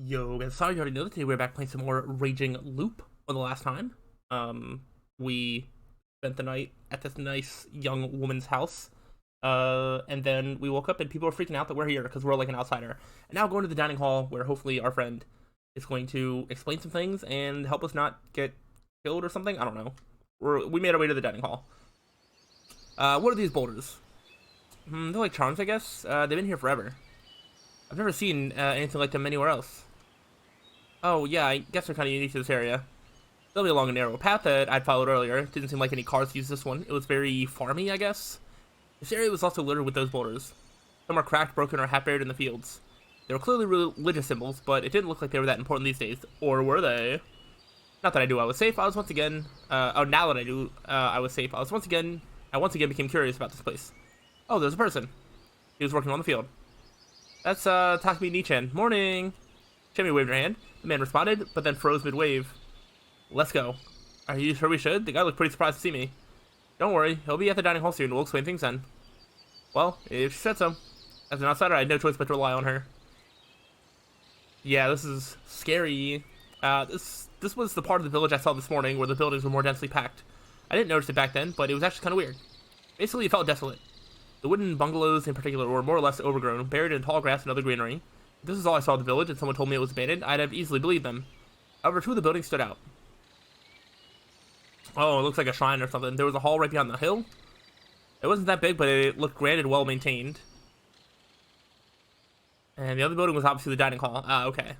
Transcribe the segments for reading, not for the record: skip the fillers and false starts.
Yo, guys, sorry you already know that today we're back playing some more Raging Loop for the last time. We spent the night at this nice young woman's house. And then we woke up and people are freaking out that we're here because we're like an outsider. And now we're going to the dining hall where hopefully our friend is going to explain some things and help us not get killed or something. I don't know. We made our way to the dining hall. What are these boulders? They're like charms, I guess. They've been here forever. I've never seen anything like them anywhere else. Oh, yeah, I guess they're kind of unique to this area. They'll be along a narrow path that I'd followed earlier. It didn't seem like any cars used this one. It was very farmy, I guess. This area was also littered with those boulders. Some are cracked, broken, or half buried in the fields. They were clearly religious symbols, but it didn't look like they were that important these days. Or were they? Not that I knew I was safe. I was once again... now that I knew I was safe, I once again became curious about this place. Oh, there's a person. He was working on the field. That's Takumi Nichan. Morning! Chiemi waved her hand. The man responded, but then froze mid-wave. Let's go. Are you sure we should? The guy looked pretty surprised to see me. Don't worry, he'll be at the dining hall soon. We'll explain things then. Well, if she said so. As an outsider, I had no choice but to rely on her. Yeah, this is scary. This was the part of the village I saw this morning where the buildings were more densely packed. I didn't notice it back then, but it was actually kind of weird. Basically, it felt desolate. The wooden bungalows in particular were more or less overgrown, buried in tall grass and other greenery. If this is all I saw of the village and someone told me it was abandoned, I'd have easily believed them. However, two of the buildings stood out. Oh, it looks like a shrine or something. There was a hall right behind the hill. It wasn't that big, but it looked grand and well maintained. And the other building was obviously the dining hall. Ah, okay.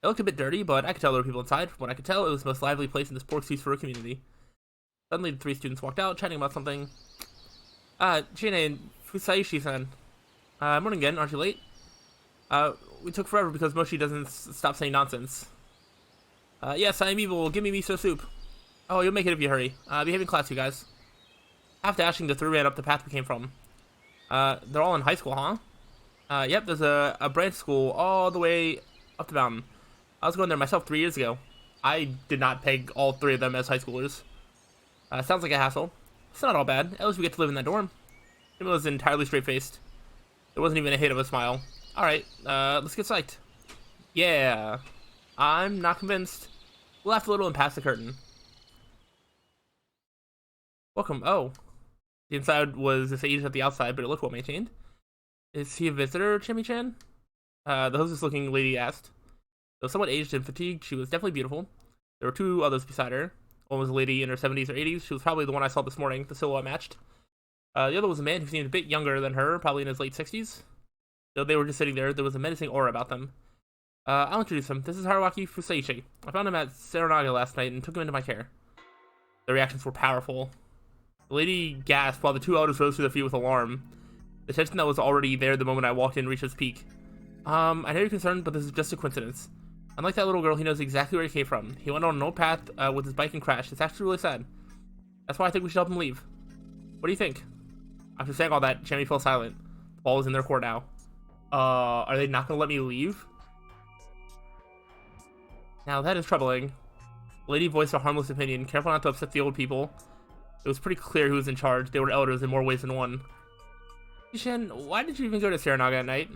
It looked a bit dirty, but I could tell there were people inside. From what I could tell, it was the most lively place in this pork for a community. Suddenly, the three students walked out, chatting about something. Chieni and Fusaishi-san. Morning again, aren't you late? We took forever because Moshi doesn't stop saying nonsense. Yes, I am evil. Give me miso soup. Oh, you'll make it if you hurry. Behave in class, you guys. After dashing, the three ran up the path we came from. They're all in high school, huh? Yep, there's a branch school all the way up the mountain. I was going there myself 3 years ago. I did not peg all three of them as high schoolers. Sounds like a hassle. It's not all bad. At least we get to live in that dorm. It was entirely straight-faced. There wasn't even a hint of a smile. Alright, let's get psyched. Yeah. I'm not convinced. We'll laugh a little and pass the curtain. Welcome. Oh. The inside was the same as the outside, but it looked well maintained. Is he a visitor, Chiemi-chan? The hostess-looking lady asked. Though somewhat aged and fatigued, she was definitely beautiful. There were two others beside her. One was a lady in her 70s or 80s. She was probably the one I saw this morning. The silhouette matched. The other was a man who seemed a bit younger than her, probably in his late 60s. Though they were just sitting there, there was a menacing aura about them. I'll introduce him. This is Haruaki Fusaishi. I found him at Seronaga last night and took him into my care. The reactions were powerful. The lady gasped while the two elders rose to their feet with alarm. The tension that was already there the moment I walked in reached its peak. I know you're concerned, but this is just a coincidence. Unlike that little girl, he knows exactly where he came from. He went on an old path with his bike and crashed. It's actually really sad. That's why I think we should help him leave. What do you think? After saying all that, Chiemi fell silent. The ball was in their court now. Are they not gonna let me leave? Now that is troubling. The lady voiced a harmless opinion, careful not to upset the old people. It was pretty clear who was in charge. They were elders in more ways than one. Ishan, why did you even go to Seronaga at night?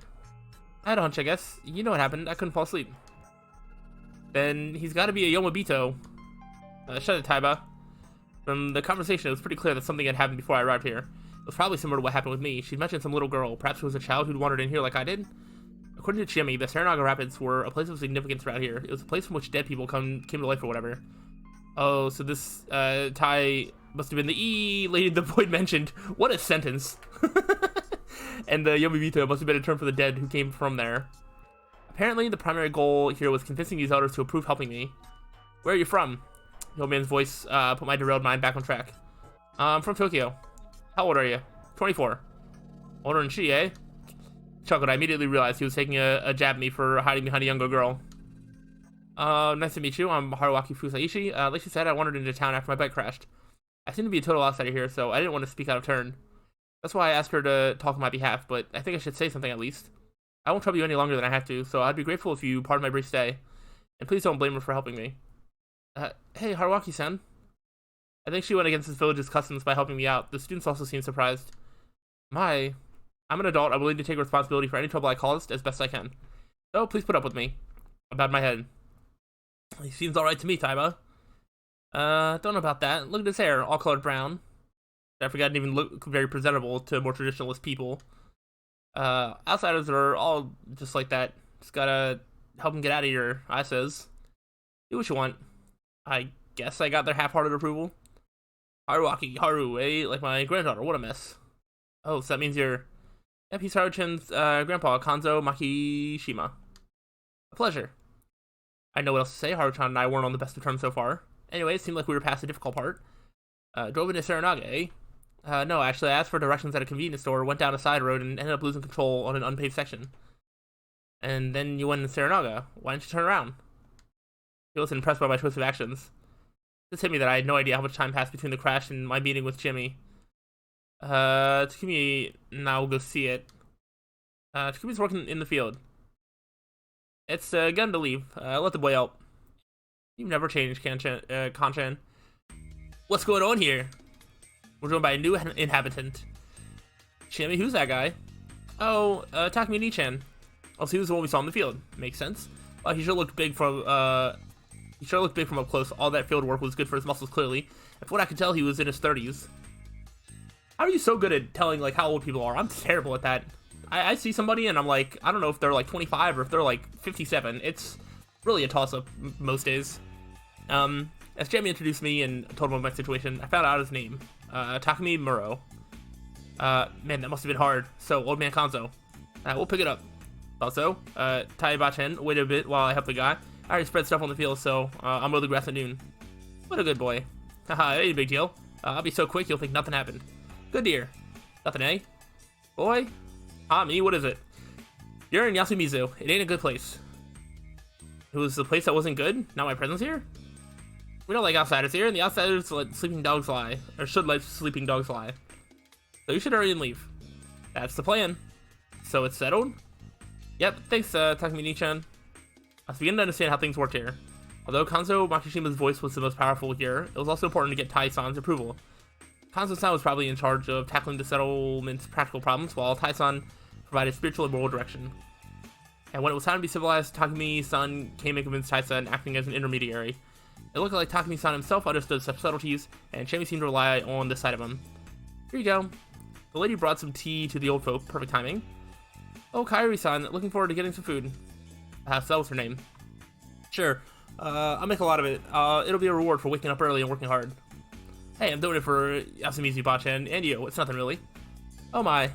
I had a hunch, I guess. You know what happened. I couldn't fall asleep. Then he's got to be a Yomobito. Shut it, Taiba. From the conversation, it was pretty clear that something had happened before I arrived here. It was probably similar to what happened with me. She mentioned some little girl. Perhaps it was a child who'd wandered in here like I did. According to Chiemi, the Seronaga Rapids were a place of significance around here. It was a place from which dead people came to life or whatever. Oh, so this Tai must have been the E lady the boy mentioned. What a sentence. And the Yomobito must have been a term for the dead who came from there. Apparently, the primary goal here was convincing these elders to approve helping me. Where are you from? The old man's voice put my derailed mind back on track. I'm from Tokyo. How old are you? 24. Older than she, eh? Chuckled. I immediately realized he was taking a jab at me for hiding behind a younger girl. Nice to meet you. I'm Haruaki Fusaishi. Like you said, I wandered into town after my bike crashed. I seem to be a total outsider here, so I didn't want to speak out of turn. That's why I asked her to talk on my behalf, but I think I should say something at least. I won't trouble you any longer than I have to, so I'd be grateful if you pardon my brief stay. And please don't blame her for helping me. Hey, Haruaki-san. I think she went against this village's customs by helping me out. The students also seem surprised. I'm an adult. I'm willing to take responsibility for any trouble I caused as best I can. So, please put up with me. I bowed my head. He seems alright to me, Taiba. Don't know about that. Look at his hair, all colored brown. I forgot it didn't even look very presentable to more traditionalist people. Outsiders are all just like that. Just gotta help him get out of here, I says. Do what you want. I guess I got their half-hearted approval. Haruaki, Haru, eh? Like my granddaughter, what a mess. Oh, so that means you're... Yep, he's Haru-chan's grandpa, Kanzo Makishima. A pleasure. I know what else to say. Haru-chan and I weren't on the best of terms so far. Anyway, it seemed like we were past the difficult part. Drove into Saranaga, eh? No, actually, I asked for directions at a convenience store, went down a side road, and ended up losing control on an unpaved section. And then you went in Saranaga. Why didn't you turn around? He wasn't impressed by my choice of actions. This hit me that I had no idea how much time passed between the crash and my meeting with Chiemi. Takumi, now we'll go see it. Takumi's working in the field. It's gun to leave. Let the boy out. You've never changed, Kanchan. What's going on here? We're joined by a new inhabitant. Chiemi, who's that guy? Oh, Takumi Nichan. Oh, so he was the one we saw in the field. Makes sense. He sure looked big from up close. All that field work was good for his muscles, clearly. And from what I could tell, he was in his 30s. How are you so good at telling like how old people are? I'm terrible at that. I see somebody and I'm like, I don't know if they're like 25 or if they're like 57. It's really a toss-up most days. As Chiemi introduced me and told him about my situation, I found out his name. Takumi Muro. Man, that must have been hard. So, old man Kanzo. We'll pick it up. Also, Taiba-chan waited a bit while I helped the guy. I already spread stuff on the field, so I'll mow the grass at noon. What a good boy. Haha, it ain't a big deal. I'll be so quick you'll think nothing happened. Good dear. Nothing, eh? Boy? Me, what is it? You're in Yasumizu. It ain't a good place. It was the place that wasn't good? Now my presence here? We don't like outsiders here, and the outsiders let sleeping dogs lie. Or should let sleeping dogs lie. So you should hurry and leave. That's the plan. So it's settled? Yep, thanks, Takumi Nichan. I was beginning to understand how things worked here. Although Kanzo Makishima's voice was the most powerful here, it was also important to get Tai-san's approval. Kanzo-san was probably in charge of tackling the settlement's practical problems, while Tai-san provided spiritual and moral direction. And when it was time to be civilized, Takumi-san came and convinced Tai-san, acting as an intermediary. It looked like Takumi-san himself understood such subtleties, and Chiemi seemed to rely on this side of him. Here you go. The lady brought some tea to the old folk, perfect timing. Oh, Kairi-san, looking forward to getting some food. So that was her name. Sure, I'll make a lot of it. It'll be a reward for waking up early and working hard. Hey, I'm doing it for Yasumizu-bachan and you. It's nothing really. Oh my.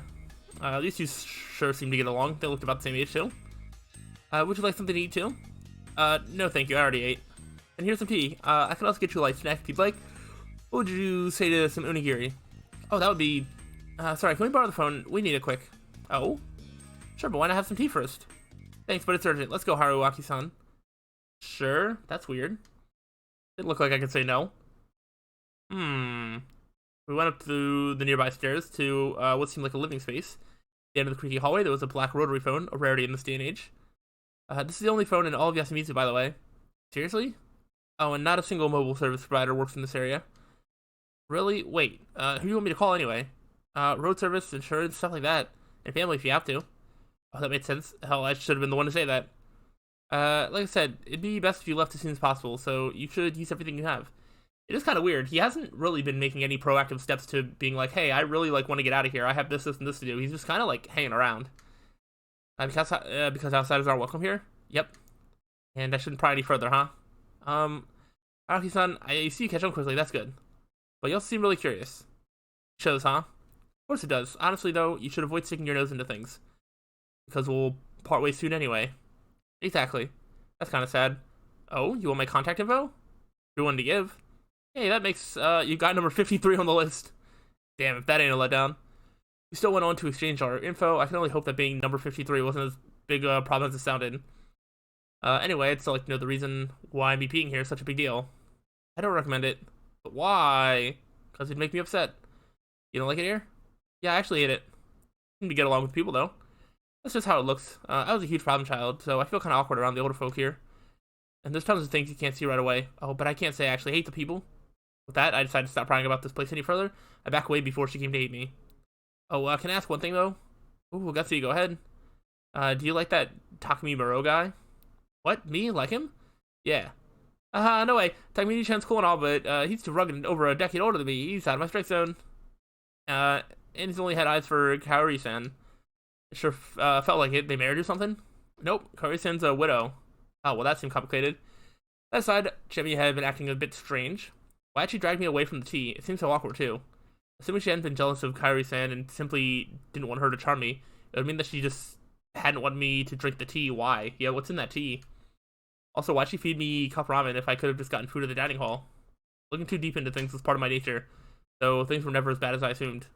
These two sure seem to get along. They looked about the same age too. Would you like something to eat too? No thank you, I already ate. And here's some tea. I can also get you a light snack if you'd like. What would you say to some onigiri? Oh, that would be... sorry, can we borrow the phone? We need it quick. Oh? Sure, but why not have some tea first? Thanks, but it's urgent. Let's go, Haruaki-san. Sure, that's weird. Didn't look like I could say no. We went up to the nearby stairs to what seemed like a living space. At the end of the creaky hallway, there was a black rotary phone, a rarity in this day and age. This is the only phone in all of Yasumizu, by the way. Seriously? Oh, and not a single mobile service provider works in this area. Really? Wait, who do you want me to call anyway? Road service, insurance, stuff like that. And family if you have to. Oh, that made sense. Hell, I should have been the one to say that. Like I said, it'd be best if you left as soon as possible, so you should use everything you have. It is kind of weird. He hasn't really been making any proactive steps to being like, hey, I really like want to get out of here. I have this, and this to do. He's just kind of like hanging around. Because outsiders aren't welcome here? Yep. And I shouldn't pry any further, huh? Araki-san, I see you catch on quickly. That's good. But you also seem really curious. Shows, huh? Of course it does. Honestly, though, you should avoid sticking your nose into things. Because we'll part ways soon anyway. Exactly. That's kind of sad. Oh, you want my contact info? You're one to give. Hey, that makes, you got number 53 on the list. Damn, if that ain't a letdown. We still went on to exchange our info. I can only hope that being number 53 wasn't as big a problem as it sounded. Anyway, I'd still like to know the reason why me being here is such a big deal. I don't recommend it. But why? Because it'd make me upset. You don't like it here? Yeah, I actually hate it. Seem to get along with people, though. That's just how it looks. I was a huge problem child, so I feel kind of awkward around the older folk here. And there's tons of things you can't see right away. Oh, but I can't say I actually hate the people. With that, I decided to stop prying about this place any further. I back away before she came to hate me. Oh, can I ask one thing, though? Ooh, Gutsy, go ahead. Do you like that Takumi Muro guy? What? Me? Like him? Yeah. No way. Takemichi-chan's cool and all, but he's too rugged and over a decade older than me. He's out of my strike zone. And he's only had eyes for Kaori-san. It sure felt like it. They married or something? Nope. Kaori-san's a widow. Oh, well, that seemed complicated. That aside, Chiemi had been acting a bit strange. Why'd she drag me away from the tea? It seems so awkward, too. Assuming she hadn't been jealous of Kaori-san and simply didn't want her to charm me, it would mean that she just hadn't wanted me to drink the tea. Why? Yeah, what's in that tea? Also, why'd she feed me cup ramen if I could have just gotten food at the dining hall? Looking too deep into things was part of my nature, though things were never as bad as I assumed.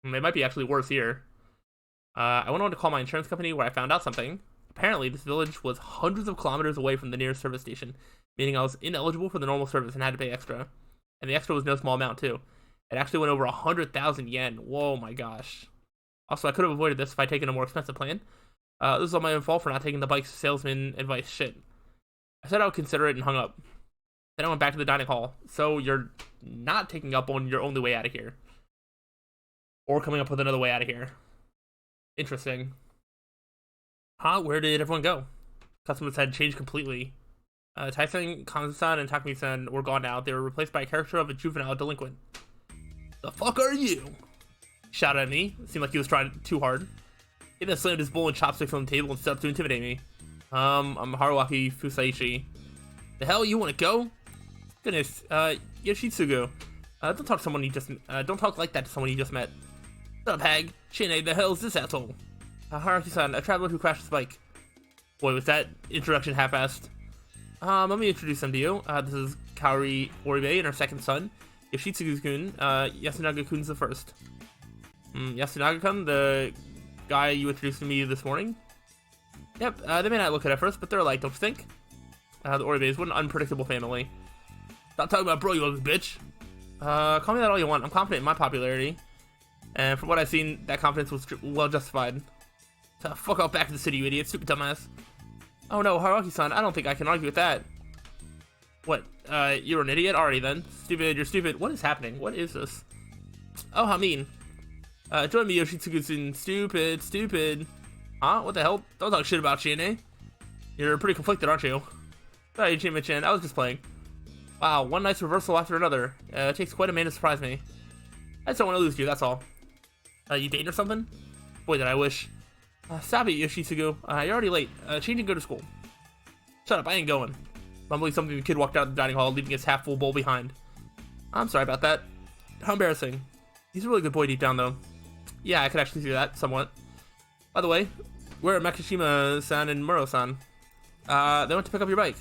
They might be actually worse here. I went on to call my insurance company where I found out something. Apparently, this village was hundreds of kilometers away from the nearest service station, meaning I was ineligible for the normal service and had to pay extra. And the extra was no small amount, too. It actually went over 100,000 yen. Whoa, my gosh. Also, I could have avoided this if I'd taken a more expensive plan. This is all my own fault for not taking the bike salesman advice. Shit. I said I would consider it and hung up. Then I went back to the dining hall. So you're not taking up on your only way out of here. Or coming up with another way out of here. Interesting. Huh? Where did everyone go? Customers had changed completely. Tyson, Kansan, and Takumi-san were gone now. They were replaced by a character of a juvenile delinquent. The fuck are you? Shouted at me. It seemed like he was trying too hard. He then slammed his bowl and chopsticks on the table and stood up to intimidate me. I'm Haruaki Fusaishi. The hell, you want to go? Goodness, Yoshitsugu. Don't talk like that to someone you just met. Shut up, hag. Shine, the hell is this asshole? Haruaki-san, a traveler who crashed his bike. Boy, was that introduction half-assed. Let me introduce them to you. This is Kaori Oribe and her second son, Yoshitsugu-kun. Yasunaga-kun's the first. Yasunaga-kun, the guy you introduced to me this morning? Yep, they may not look it at first, but they're alike, don't you think? The Oribes, what an unpredictable family. Stop talking about bro, you ugly bitch. Call me that all you want. I'm confident in my popularity. And from what I've seen, that confidence was well justified. So fuck off back to the city, you idiot. Stupid dumbass. Oh no, Haruaki-san, I don't think I can argue with that. What, you're an idiot? Already then. Stupid, you're stupid. What is happening? What is this? Oh, how mean. Join me, Yoshitsugu-san. Stupid, stupid. Huh? What the hell? Don't talk shit about Chiemi. You're pretty conflicted, aren't you? Sorry, Chiemi-chan, I was just playing. Wow, one nice reversal after another. It takes quite a man to surprise me. I just don't want to lose you, that's all. You dating or something? Boy, did I wish. Stop it, Yoshitsugu. You're already late. Change and go to school. Shut up, I ain't going. Mumbling something, the kid walked out of the dining hall, leaving his half-full bowl behind. I'm sorry about that. How embarrassing. He's a really good boy deep down, though. Yeah, I could actually see that, somewhat. By the way, where are Makishima-san and Muro-san? They went to pick up your bike.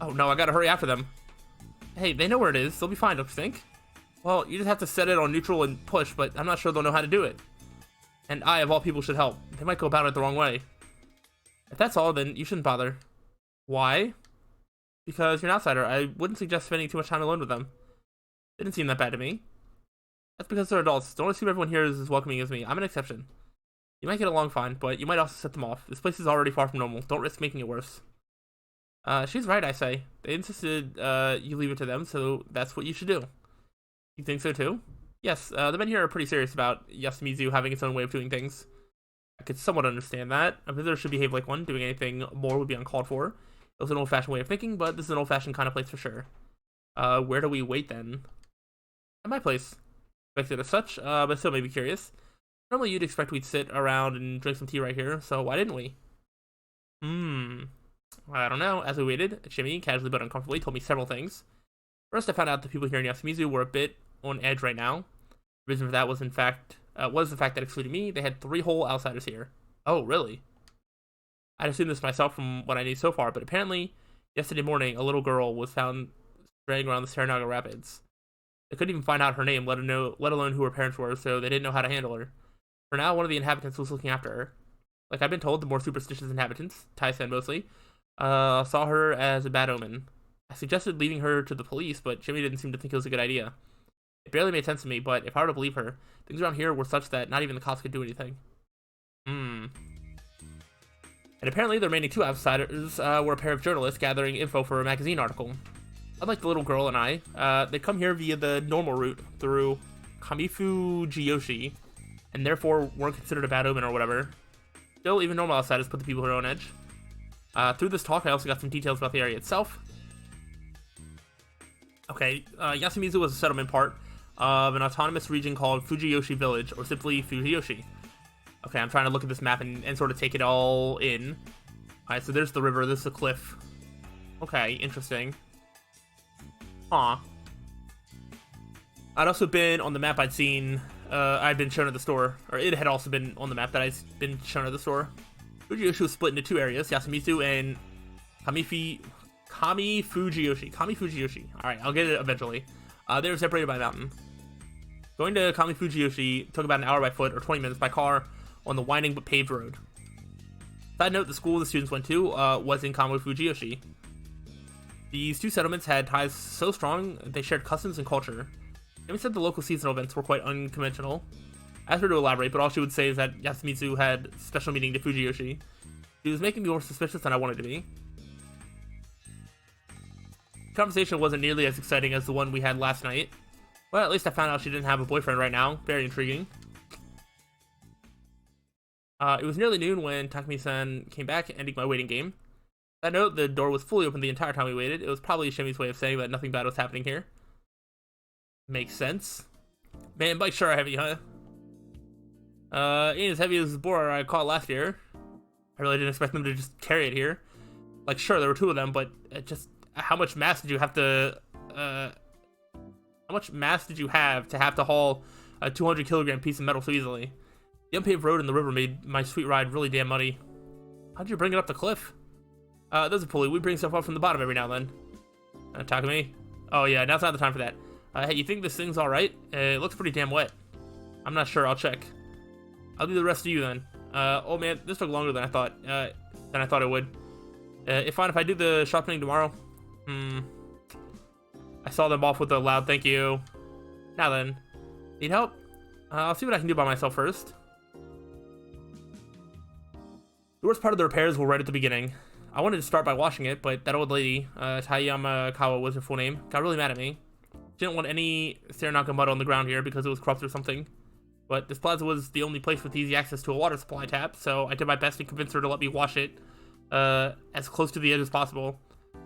Oh no, I gotta hurry after them. Hey, they know where it is. They'll be fine, don't you think? Well, you just have to set it on neutral and push, but I'm not sure they'll know how to do it. And I, of all people, should help. They might go about it the wrong way. If that's all, then you shouldn't bother. Why? Because you're an outsider. I wouldn't suggest spending too much time alone with them. They didn't seem that bad to me. That's because they're adults. Don't assume everyone here is as welcoming as me. I'm an exception. You might get along fine, but you might also set them off. This place is already far from normal. Don't risk making it worse. She's right, I say. They insisted you leave it to them, so that's what you should do. You think so too? Yes, the men here are pretty serious about Yasumizu having its own way of doing things. I could somewhat understand that. A visitor should behave like one. Doing anything more would be uncalled for. It was an old-fashioned way of thinking, but this is an old-fashioned kind of place for sure. Where do we wait then? At my place. Expected as such, but still may be curious. Normally you'd expect we'd sit around and drink some tea right here, so why didn't we? I don't know. As we waited, Chiemi, casually but uncomfortably, told me several things. First, I found out the people here in Yasumizu were a bit on edge right now. The reason for that was, in fact, the fact that excluding me, they had 3 whole outsiders here. Oh, really? I'd assumed this myself from what I knew so far, but apparently, yesterday morning, a little girl was found straying around the Saranaga Rapids. They couldn't even find out her name, let alone who her parents were, so they didn't know how to handle her. For now, one of the inhabitants was looking after her. Like I've been told, the more superstitious inhabitants, Tai-san mostly, saw her as a bad omen. I suggested leaving her to the police, but Jimmy didn't seem to think it was a good idea. It barely made sense to me, but if I were to believe her, things around here were such that not even the cops could do anything. And apparently the remaining 2 outsiders were a pair of journalists gathering info for a magazine article. Unlike the little girl and I, they'd come here via the normal route through Kamifu Jiyoshi, and therefore weren't considered a bad omen or whatever. Still, even normal outsiders put the people here on edge. Through this talk, I also got some details about the area itself. Okay, Yasumizu was a settlement part of an autonomous region called Fujiyoshi Village, or simply Fujiyoshi. Okay, I'm trying to look at this map and sort of take it all in. Alright, so there's the river, this is the cliff. Okay, interesting. Huh. I'd also been on the map I'd seen, I'd been shown at the store, or it had also been on the map that I'd been shown at the store. Fujiyoshi was split into two areas, Yasumizu and Kami Fujiyoshi. Alright, I'll get it eventually. They were separated by a mountain. Going to Kami Fujiyoshi took about an hour by foot, or 20 minutes by car, on the winding but paved road. Side note, the school the students went to was in Kami Fujiyoshi. These two settlements had ties so strong, they shared customs and culture. Chiemi said the local seasonal events were quite unconventional. I asked her to elaborate, but all she would say is that Yasumizu had special meaning to Fujiyoshi. She was making me more suspicious than I wanted to be. The conversation wasn't nearly as exciting as the one we had last night. Well, at least I found out she didn't have a boyfriend right now. Very intriguing. It was nearly noon when Takumi-san came back, ending my waiting game. Side note, the door was fully open the entire time we waited. It was probably Chiemi's way of saying that nothing bad was happening here. Makes sense. Man, bike sure heavy, huh? Ain't as heavy as the boar I caught last year. I really didn't expect them to just carry it here. Like, sure, there were two of them, but just how much mass did you have to, how much mass did you have to haul a 200 kilogram piece of metal so easily? The unpaved road and the river made my sweet ride really damn muddy. How'd you bring it up the cliff? There's a pulley. We bring stuff up from the bottom every now and then. Takumi? Oh yeah, now's not the time for that. Hey, you think this thing's alright? It looks pretty damn wet. I'm not sure, I'll check. I'll do the rest of you then. Oh man, this took longer than I thought it would. If fine if I do the shopping tomorrow? I saw them off with a loud thank you. Now then. Need help? I'll see what I can do by myself first. The worst part of the repairs were right at the beginning. I wanted to start by washing it, but that old lady, Taiyama Kawa was her full name, got really mad at me. She didn't want any Serenaka mud on the ground here because it was corrupt or something. But this plaza was the only place with easy access to a water supply tap, so I did my best to convince her to let me wash it as close to the edge as possible.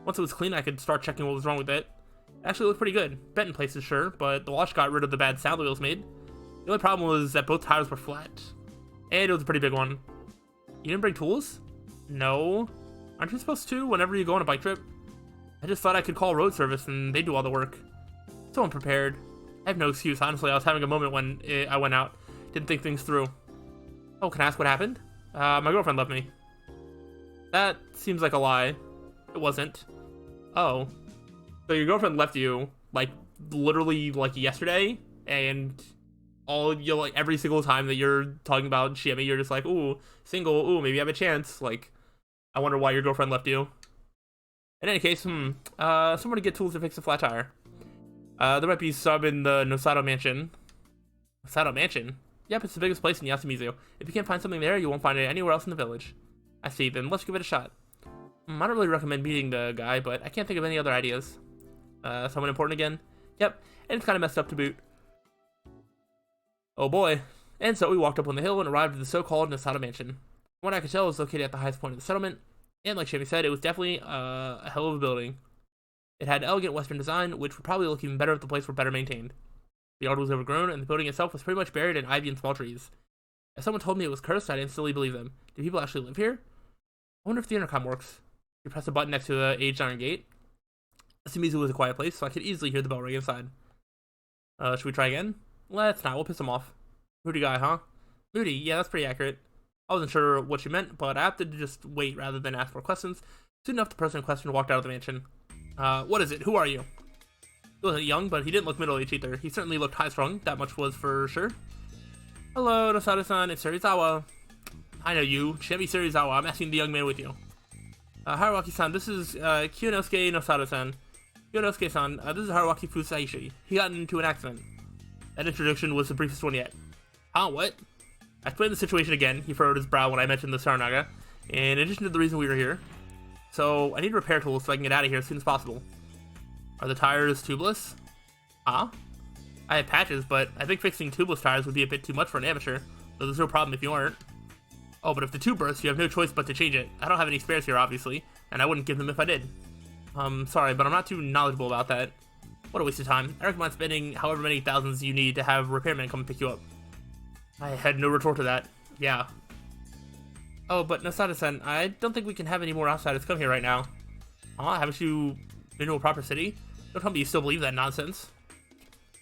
Once it was clean, I could start checking what was wrong with it. It actually looked pretty good. Bent in places, sure, but the wash got rid of the bad sound the wheels made. The only problem was that both tires were flat. And it was a pretty big one. You didn't bring tools? No. Aren't you supposed to whenever you go on a bike trip? I just thought I could call road service and they do all the work. So unprepared. I have no excuse, honestly. I was having a moment when I went out. Didn't think things through. Oh, can I ask what happened? My girlfriend left me. That seems like a lie. It wasn't. Oh. So your girlfriend left you, like, literally, like, yesterday? And like, every single time that you're talking about Chiemi, you're just like, ooh, single, ooh, maybe I have a chance. Like, I wonder why your girlfriend left you. In any case, someone to get tools to fix a flat tire. There might be some in the Nosado Mansion. Nosado Mansion? Yep, it's the biggest place in Yasumizu. If you can't find something there, you won't find it anywhere else in the village. I see, then let's give it a shot. I don't really recommend meeting the guy, but I can't think of any other ideas. Someone important again? Yep, and it's kind of messed up to boot. Oh boy. And so we walked up on the hill and arrived at the so-called Nosado Mansion. From what I could tell, it was located at the highest point of the settlement, and like Chiemi said, it was definitely a hell of a building. It had elegant western design, which would probably look even better if the place were better maintained. The yard was overgrown, and the building itself was pretty much buried in ivy and small trees. If someone told me it was cursed, I'd instantly believe them. Do people actually live here? I wonder if the intercom works. You press a button next to the aged iron gate. Yasumizu was a quiet place, so I could easily hear the bell ring inside. Should we try again? Let's not, we'll piss him off. Moody guy, huh? Moody, yeah, that's pretty accurate. I wasn't sure what you meant, but I opted to just wait rather than ask more questions. Soon enough, the person in question walked out of the mansion. What is it? Who are you? He wasn't young, but he didn't look middle-aged either. He certainly looked high-strung, that much was for sure. Hello, Nosado-san, it's Serizawa. I know you, Chiemi Serizawa, I'm asking the young man with you. Haruaki-san, this is, Kyonosuke Nosado-san. Kyonosuke-san, this is Haruaki Fusaishi. He got into an accident. That introduction was the briefest one yet. Huh, what? I explained the situation again. He furrowed his brow when I mentioned the Saranaga, in addition to the reason we were here. So, I need repair tools so I can get out of here as soon as possible. Are the tires tubeless? Huh? I have patches, but I think fixing tubeless tires would be a bit too much for an amateur, so there's no problem if you aren't. Oh, but if the tube bursts, you have no choice but to change it. I don't have any spares here, obviously, and I wouldn't give them if I did. Sorry, but I'm not too knowledgeable about that. What a waste of time. I recommend spending however many thousands you need to have repairmen come pick you up. I had no retort to that. Yeah. Oh, but Nasada-san, I don't think we can have any more outsiders come here right now. Haven't you been to a proper city? Don't tell me you still believe that nonsense.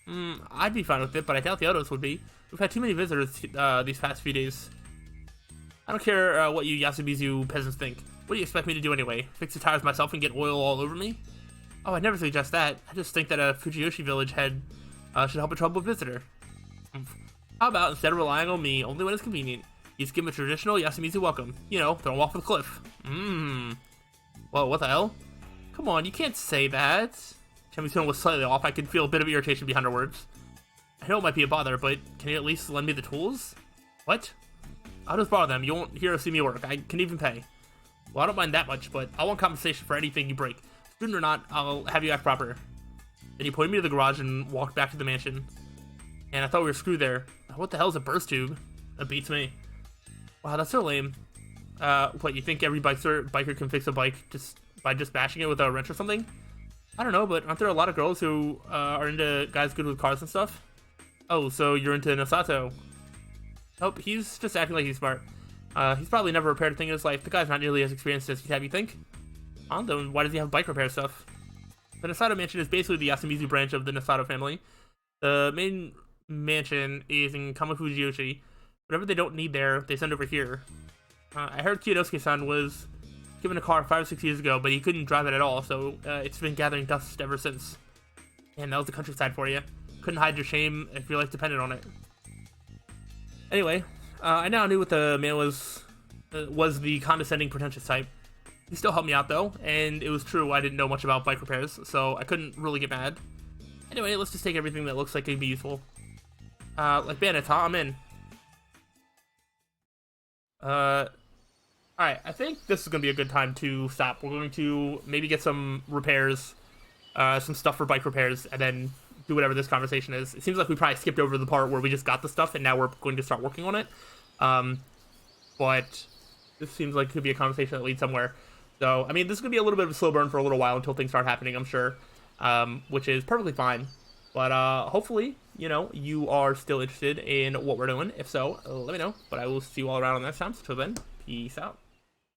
I'd be fine with it, but I doubt the others would be. We've had too many visitors these past few days. I don't care what you Yasumizu peasants think. What do you expect me to do anyway? Fix the tires myself and get oil all over me? Oh, I'd never suggest that. I just think that a Fujiyoshi village head should help a troubled visitor. How about, instead of relying on me only when it's convenient, you just give him a traditional Yasumizu welcome. You know, throw him off the cliff. Whoa, what the hell? Come on, you can't say that. Chiemi's tone was slightly off. I could feel a bit of irritation behind her words. I know it might be a bother, but can you at least lend me the tools? What? I'll just borrow them. You won't hear or see me work. I can even pay. Well, I don't mind that much, but I want compensation for anything you break. Student or not, I'll have you act proper. Then he pointed me to the garage and walked back to the mansion. And I thought we were screwed there. What the hell is a burst tube? That beats me. Wow, that's so lame. What, you think every biker can fix a bike by just bashing it with a wrench or something? I don't know, but aren't there a lot of girls who are into guys good with cars and stuff? Oh, so you're into Nosato. Nope, he's just acting like he's smart. He's probably never repaired a thing in his life. The guy's not nearly as experienced as he'd have you think. Then why does he have bike repair stuff? The Nosato mansion is basically the Yasumizu branch of the Nosato family. The main mansion is in Kamafujiyoshi. Whatever they don't need there, they send over here. I heard Kiyonosuke-san was given a car 5 or 6 years ago, but he couldn't drive it at all, so it's been gathering dust ever since. And that was the countryside for you. Couldn't hide your shame if your life depended on it. Anyway, I now knew what the man was the condescending, pretentious type. He still helped me out though, and it was true I didn't know much about bike repairs, so I couldn't really get mad. Anyway, let's just take everything that looks like it could be useful. Like bandits, huh? I'm in. Alright, I think this is going to be a good time to stop. We're going to maybe get some repairs, some stuff for bike repairs, and then do whatever this conversation is. It seems like we probably skipped over the part where we just got the stuff, and now we're going to start working on it. But this seems like it could be a conversation that leads somewhere. So, I mean, this is going to be a little bit of a slow burn for a little while until things start happening, I'm sure, which is perfectly fine. But hopefully, you know, you are still interested in what we're doing. If so, let me know. But I will see you all around on next time. So, till then, peace out.